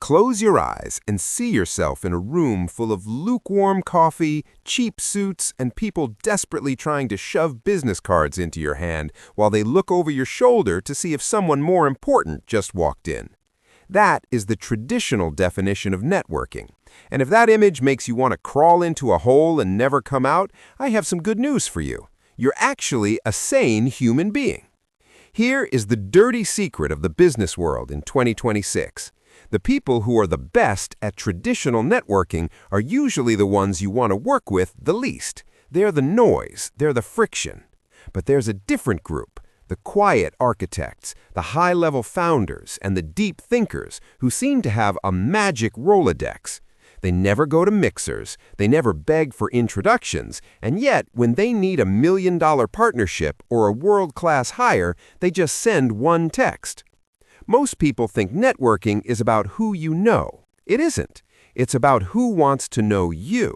Close your eyes and see yourself in a room full of lukewarm coffee, cheap suits, and people desperately trying to shove business cards into your hand while they look over your shoulder to see if someone more important just walked in. That is the traditional definition of networking. And if that image makes you want to crawl into a hole and never come out, I have some good news for you. You're actually a sane human being. Here is the dirty secret of the business world in 2026. The people who are the best at traditional networking are usually the ones you want to work with the least. They're the noise, they're the friction. But there's a different group, the quiet architects, the high-level founders, and the deep thinkers who seem to have a magic Rolodex. They never go to mixers, they never beg for introductions, and yet when they need $1 million partnership or a world-class hire, they just send one text. Most people think networking is about who you know. It isn't. It's about who wants to know you.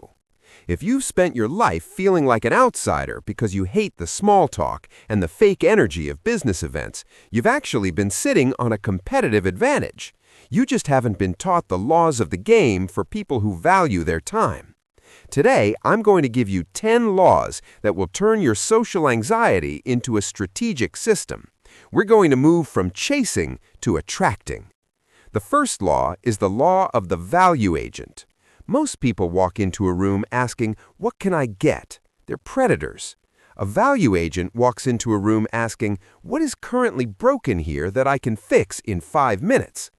If you've spent your life feeling like an outsider because you hate the small talk and the fake energy of business events, you've actually been sitting on a competitive advantage. You just haven't been taught the laws of the game for people who value their time. Today, I'm going to give you 10 laws that will turn your social anxiety into a strategic system. We're going to move from chasing to attracting. The first law is the law of the value agent. Most people walk into a room asking, "What can I get?" They're predators. A value agent walks into a room asking, "What is currently broken here that I can fix in 5 minutes?"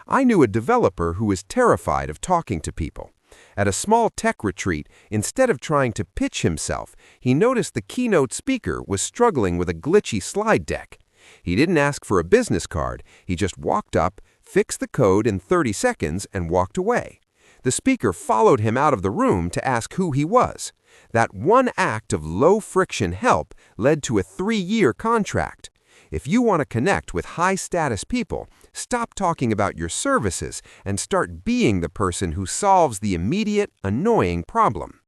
I knew a developer who was terrified of talking to people. At a small tech retreat, instead of trying to pitch himself, he noticed the keynote speaker was struggling with a glitchy slide deck. He didn't ask for a business card. He just walked up, fixed the code in 30 seconds, and walked away. The speaker followed him out of the room to ask who he was. That one act of low-friction help led to a 3-year contract. If you want to connect with high-status people, stop talking about your services and start being the person who solves the immediate, annoying problem.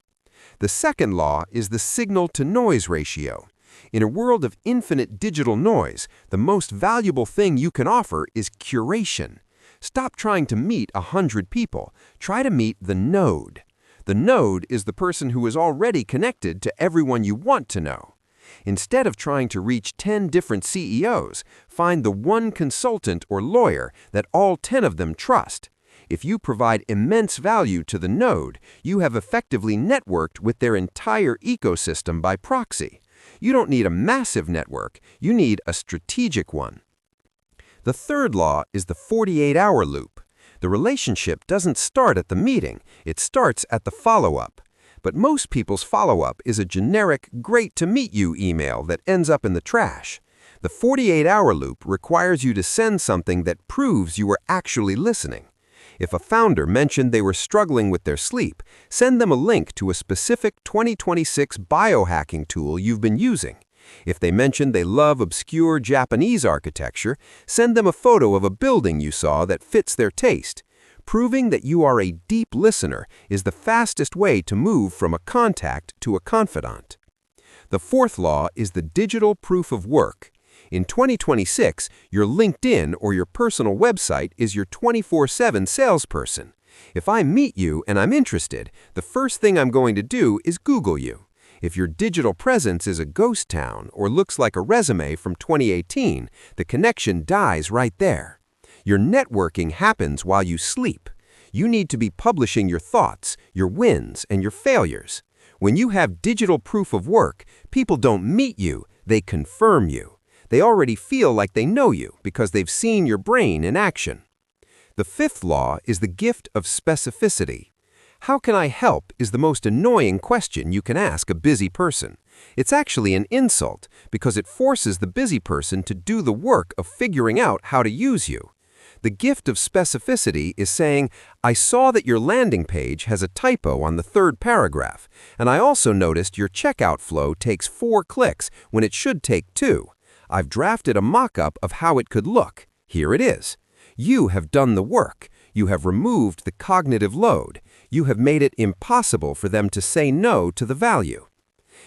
The second law is the signal-to-noise ratio. In a world of infinite digital noise, the most valuable thing you can offer is curation. Stop trying to meet 100 people. Try to meet the node. The node is the person who is already connected to everyone you want to know. Instead of trying to reach 10 different CEOs, find the one consultant or lawyer that all 10 of them trust. If you provide immense value to the node, you have effectively networked with their entire ecosystem by proxy. You don't need a massive network, you need a strategic one. The third law is the 48-hour loop. The relationship doesn't start at the meeting, it starts at the follow-up. But most people's follow-up is a generic "great to meet you" email that ends up in the trash. The 48-hour loop requires you to send something that proves you were actually listening. If a founder mentioned they were struggling with their sleep, send them a link to a specific 2026 biohacking tool you've been using. If they mentioned they love obscure Japanese architecture, send them a photo of a building you saw that fits their taste. Proving that you are a deep listener is the fastest way to move from a contact to a confidant. The fourth law is the digital proof of work. In 2026, your LinkedIn or your personal website is your 24/7 salesperson. If I meet you and I'm interested, the first thing I'm going to do is Google you. If your digital presence is a ghost town or looks like a resume from 2018, the connection dies right there. Your networking happens while you sleep. You need to be publishing your thoughts, your wins, and your failures. When you have digital proof of work, people don't meet you, they confirm you. They already feel like they know you because they've seen your brain in action. The fifth law is the gift of specificity. How can I help is the most annoying question you can ask a busy person. It's actually an insult because it forces the busy person to do the work of figuring out how to use you. The gift of specificity is saying, "I saw that your landing page has a typo on the 3rd paragraph, and I also noticed your checkout flow takes 4 clicks when it should take 2. I've drafted a mock-up of how it could look. Here it is. You have done the work. You have removed the cognitive load. You have made it impossible for them to say no to the value."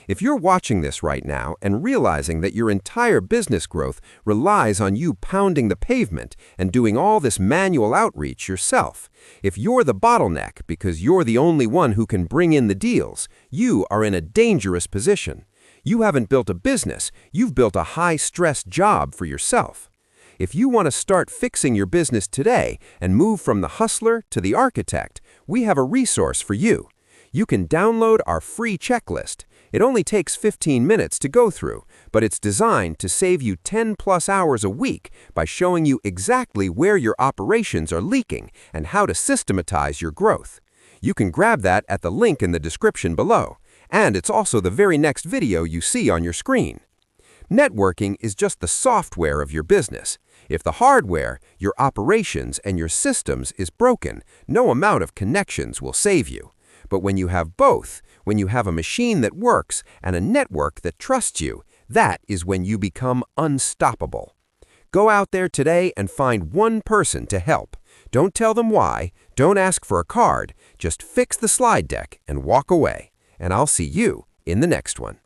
If you're watching this right now and realizing that your entire business growth relies on you pounding the pavement and doing all this manual outreach yourself, if you're the bottleneck because you're the only one who can bring in the deals, you are in a dangerous position. You haven't built a business, you've built a high-stress job for yourself. If you want to start fixing your business today and move from the hustler to the architect, we have a resource for you. You can download our free checklist. It only takes 15 minutes to go through, but it's designed to save you 10+ hours a week by showing you exactly where your operations are leaking and how to systematize your growth. You can grab that at the link in the description below, and it's also the very next video you see on your screen. Networking is just the software of your business. If the hardware, your operations, and your systems is broken, no amount of connections will save you. But when you have both, when you have a machine that works and a network that trusts you, that is when you become unstoppable. Go out there today and find one person to help. Don't tell them why, don't ask for a card, just fix the slide deck and walk away. And I'll see you in the next one.